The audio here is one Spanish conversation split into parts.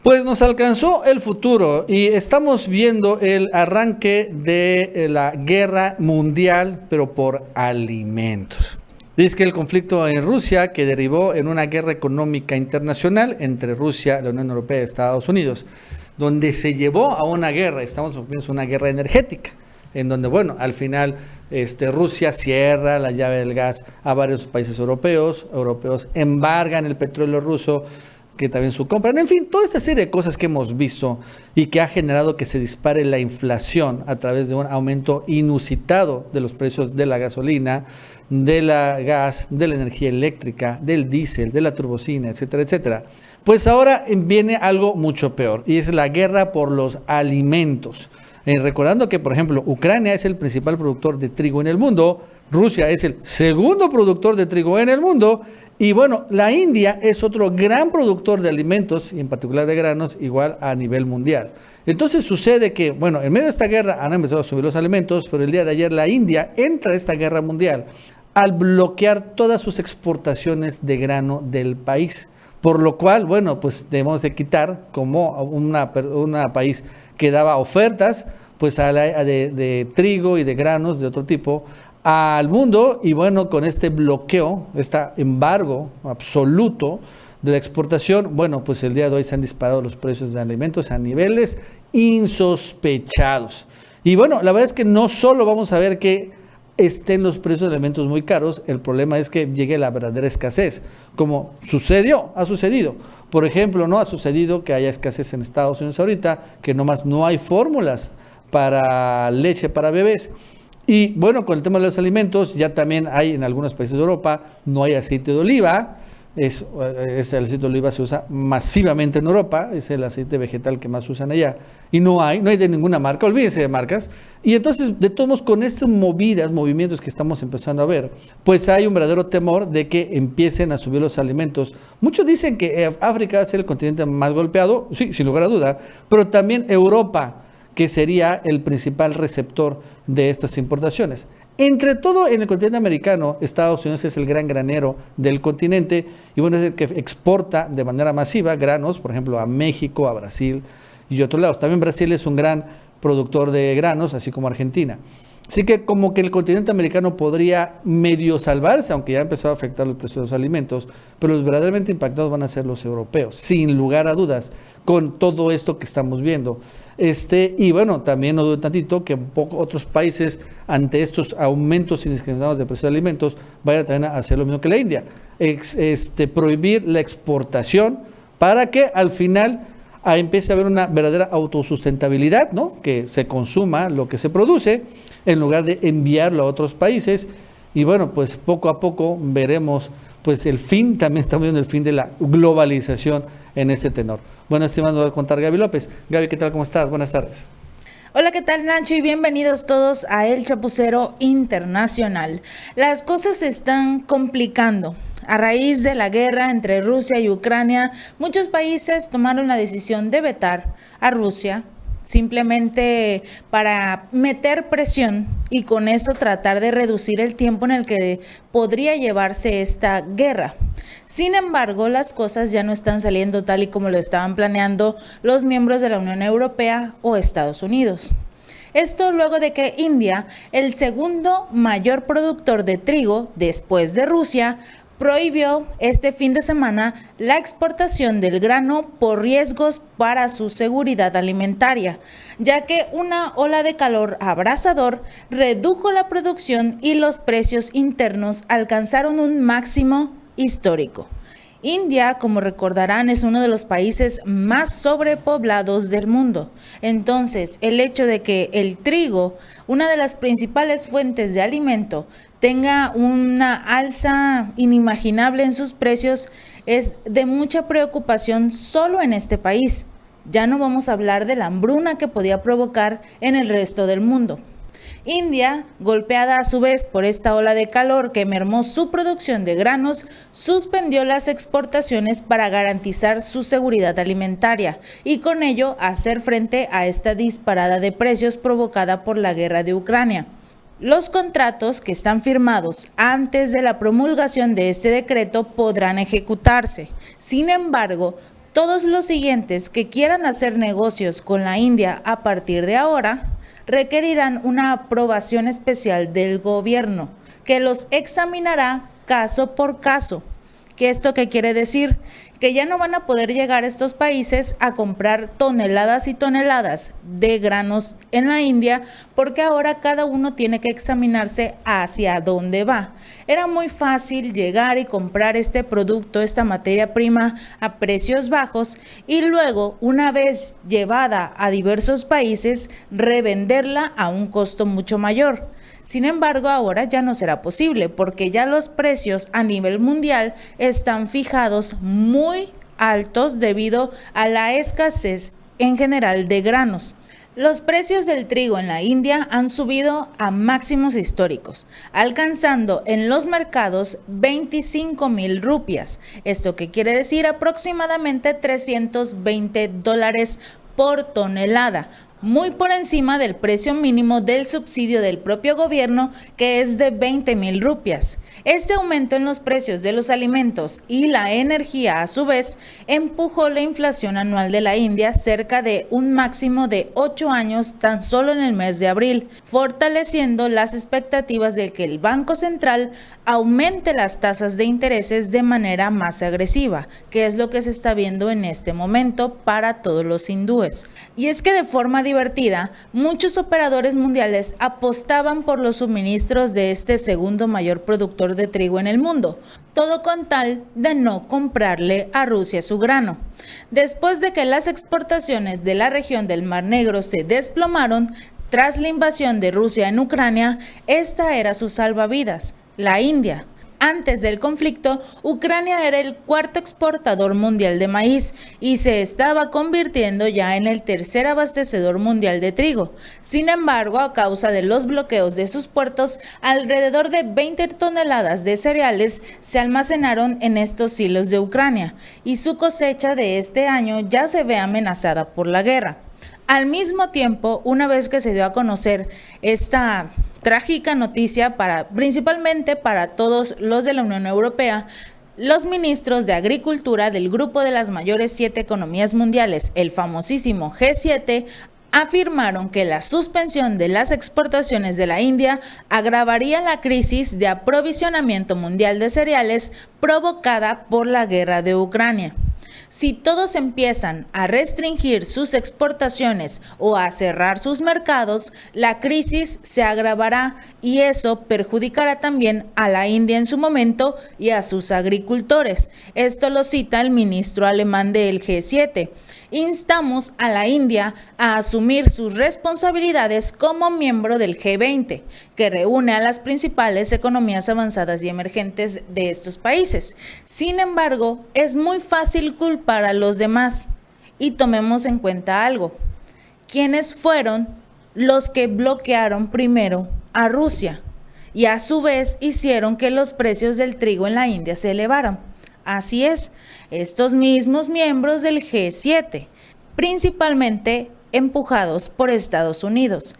Pues nos alcanzó el futuro y estamos viendo el arranque de la guerra mundial, pero por alimentos. Dice que el conflicto en Rusia, que derivó en una guerra económica internacional entre Rusia, la Unión Europea y Estados Unidos, donde se llevó a una guerra, estamos viendo una guerra energética, en donde, bueno, al final Rusia cierra la llave del gas a varios países europeos embargan el petróleo ruso, que también su compra, en fin, toda esta serie de cosas que hemos visto y que ha generado que se dispare la inflación a través de un aumento inusitado de los precios de la gasolina, de la gas, de la energía eléctrica, del diésel, de la turbocina, etcétera, etcétera. Pues ahora viene algo mucho peor y es la guerra por los alimentos. Recordando que, por ejemplo, Ucrania es el principal productor de trigo en el mundo, Rusia es el segundo productor de trigo en el mundo, y bueno, la India es otro gran productor de alimentos, y en particular de granos, igual a nivel mundial. Entonces sucede que, bueno, en medio de esta guerra han empezado a subir los alimentos, pero el día de ayer la India entra a esta guerra mundial al bloquear todas sus exportaciones de grano del país. Por lo cual, bueno, pues debemos de quitar como una país que daba ofertas pues de trigo y de granos de otro tipo al mundo, y bueno, con este bloqueo, este embargo absoluto de la exportación, bueno, pues el día de hoy se han disparado los precios de alimentos a niveles insospechados. Y bueno, la verdad es que no solo vamos a ver que estén los precios de alimentos muy caros, el problema es que llegue la verdadera escasez, como ha sucedido. Por ejemplo, no ha sucedido que haya escasez en Estados Unidos ahorita, que nomás no hay fórmulas para leche para bebés. Y bueno, con el tema de los alimentos, ya también hay en algunos países de Europa, no hay aceite de oliva. El aceite de oliva se usa masivamente en Europa, es el aceite vegetal que más usan allá, y no hay de ninguna marca, olvídense de marcas. Y entonces, de todos modos, con estas movimientos que estamos empezando a ver, pues hay un verdadero temor de que empiecen a subir los alimentos. Muchos dicen que África va a ser el continente más golpeado, sí, sin lugar a duda, pero también Europa, que sería el principal receptor de estas importaciones. Entre todo, en el continente americano, Estados Unidos es el gran granero del continente y bueno, es el que exporta de manera masiva granos, por ejemplo, a México, a Brasil y otros lados. También Brasil es un gran productor de granos, así como Argentina. Así que como que el continente americano podría medio salvarse, aunque ya empezó a afectar los precios de los alimentos, pero los verdaderamente impactados van a ser los europeos, sin lugar a dudas, con todo esto que estamos viendo. Y bueno, también no dudo tantito que otros países, ante estos aumentos indiscriminados de precios de alimentos, vayan también a hacer lo mismo que la India. Prohibir la exportación para que al final empiece a haber una verdadera autosustentabilidad, ¿no? Que se consuma lo que se produce en lugar de enviarlo a otros países. Y bueno, pues poco a poco veremos pues el fin, también estamos viendo el fin de la globalización en este tenor. Bueno, estimado, va a contar Gaby López. Gaby, ¿qué tal? ¿Cómo estás? Buenas tardes. Hola, ¿qué tal, Nacho? Y bienvenidos todos a El Chapucero Internacional. Las cosas se están complicando. A raíz de la guerra entre Rusia y Ucrania, muchos países tomaron la decisión de vetar a Rusia, simplemente para meter presión y con eso tratar de reducir el tiempo en el que podría llevarse esta guerra. Sin embargo, las cosas ya no están saliendo tal y como lo estaban planeando los miembros de la Unión Europea o Estados Unidos. Esto luego de que India, el segundo mayor productor de trigo después de Rusia, prohibió este fin de semana la exportación del grano por riesgos para su seguridad alimentaria, ya que una ola de calor abrasador redujo la producción y los precios internos alcanzaron un máximo histórico. India, como recordarán, es uno de los países más sobrepoblados del mundo. Entonces, el hecho de que el trigo, una de las principales fuentes de alimento, tenga una alza inimaginable en sus precios es de mucha preocupación solo en este país. Ya no vamos a hablar de la hambruna que podía provocar en el resto del mundo. India, golpeada a su vez por esta ola de calor que mermó su producción de granos, suspendió las exportaciones para garantizar su seguridad alimentaria y con ello hacer frente a esta disparada de precios provocada por la guerra de Ucrania. Los contratos que están firmados antes de la promulgación de este decreto podrán ejecutarse. Sin embargo, Todos los siguientes que quieran hacer negocios con la India a partir de ahora requerirán una aprobación especial del gobierno, que los examinará caso por caso. ¿Esto qué quiere decir? Que ya no van a poder llegar estos países a comprar toneladas y toneladas de granos en la India, porque ahora cada uno tiene que examinarse hacia dónde va. Era muy fácil llegar y comprar este producto, esta materia prima a precios bajos y luego, una vez llevada a diversos países, revenderla a un costo mucho mayor. Sin embargo, ahora ya no será posible porque ya los precios a nivel mundial están fijados muy altos debido a la escasez en general de granos. Los precios del trigo en la India han subido a máximos históricos, alcanzando en los mercados 25,000 rupias. ¿Esto qué quiere decir? Aproximadamente $320 por tonelada, muy por encima del precio mínimo del subsidio del propio gobierno, que es de 20,000 rupias. Este aumento en los precios de los alimentos y la energía, a su vez, empujó la inflación anual de la India cerca de un máximo de 8 años tan solo en el mes de abril, fortaleciendo las expectativas de que el Banco Central aumente las tasas de intereses de manera más agresiva, que es lo que se está viendo en este momento para todos los hindúes. Y es que de forma divertida, muchos operadores mundiales apostaban por los suministros de este segundo mayor productor de trigo en el mundo, todo con tal de no comprarle a Rusia su grano. Después de que las exportaciones de la región del Mar Negro se desplomaron tras la invasión de Rusia en Ucrania, esta era su salvavidas, la India. Antes del conflicto, Ucrania era el cuarto exportador mundial de maíz y se estaba convirtiendo ya en el tercer abastecedor mundial de trigo. Sin embargo, a causa de los bloqueos de sus puertos, alrededor de 20 toneladas de cereales se almacenaron en estos silos de Ucrania y su cosecha de este año ya se ve amenazada por la guerra. Al mismo tiempo, una vez que se dio a conocer esta trágica noticia principalmente para todos los de la Unión Europea, los ministros de Agricultura del grupo de las mayores 7 economías mundiales, el famosísimo G7, afirmaron que la suspensión de las exportaciones de la India agravaría la crisis de aprovisionamiento mundial de cereales provocada por la guerra de Ucrania. Si todos empiezan a restringir sus exportaciones o a cerrar sus mercados, la crisis se agravará y eso perjudicará también a la India en su momento y a sus agricultores. Esto lo cita el ministro alemán del G7. Instamos a la India a asumir sus responsabilidades como miembro del G20, que reúne a las principales economías avanzadas y emergentes de estos países. Sin embargo, es muy fácil culpar a los demás. Y tomemos en cuenta algo. ¿Quiénes fueron los que bloquearon primero a Rusia? Y a su vez hicieron que los precios del trigo en la India se elevaran. Así es, estos mismos miembros del G7, principalmente empujados por Estados Unidos.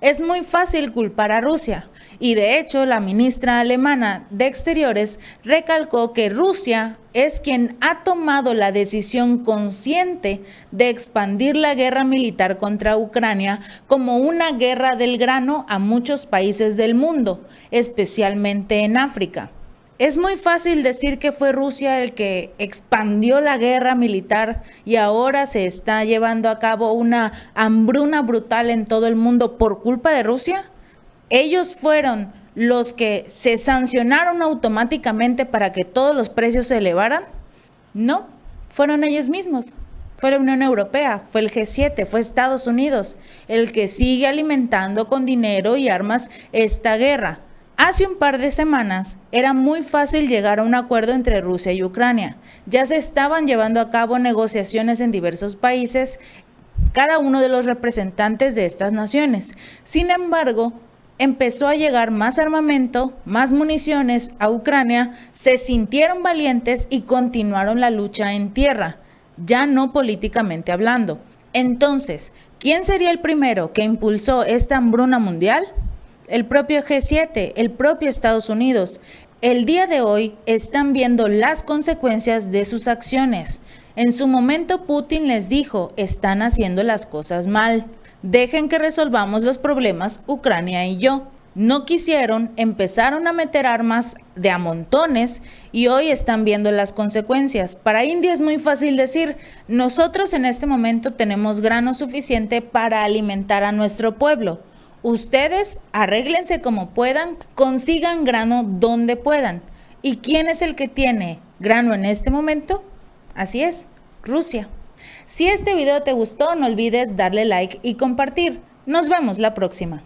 Es muy fácil culpar a Rusia y de hecho la ministra alemana de Exteriores recalcó que Rusia es quien ha tomado la decisión consciente de expandir la guerra militar contra Ucrania como una guerra del grano a muchos países del mundo, especialmente en África. Es muy fácil decir que fue Rusia el que expandió la guerra militar y ahora se está llevando a cabo una hambruna brutal en todo el mundo por culpa de Rusia. Ellos fueron los que se sancionaron automáticamente para que todos los precios se elevaran. No, fueron ellos mismos. Fue la Unión Europea, fue el G7, fue Estados Unidos el que sigue alimentando con dinero y armas esta guerra. Hace un par de semanas era muy fácil llegar a un acuerdo entre Rusia y Ucrania. Ya se estaban llevando a cabo negociaciones en diversos países, cada uno de los representantes de estas naciones. Sin embargo, empezó a llegar más armamento, más municiones a Ucrania, se sintieron valientes y continuaron la lucha en tierra, ya no políticamente hablando. Entonces, ¿quién sería el primero que impulsó esta hambruna mundial? El propio G7, el propio Estados Unidos. El día de hoy están viendo las consecuencias de sus acciones. En su momento Putin les dijo, están haciendo las cosas mal, dejen que resolvamos los problemas Ucrania y yo. No quisieron, empezaron a meter armas de a montones y hoy están viendo las consecuencias. Para India es muy fácil decir, nosotros en este momento tenemos grano suficiente para alimentar a nuestro pueblo. Ustedes arréglense como puedan, consigan grano donde puedan. ¿Y quién es el que tiene grano en este momento? Así es, Rusia. Si este video te gustó, no olvides darle like y compartir. Nos vemos la próxima.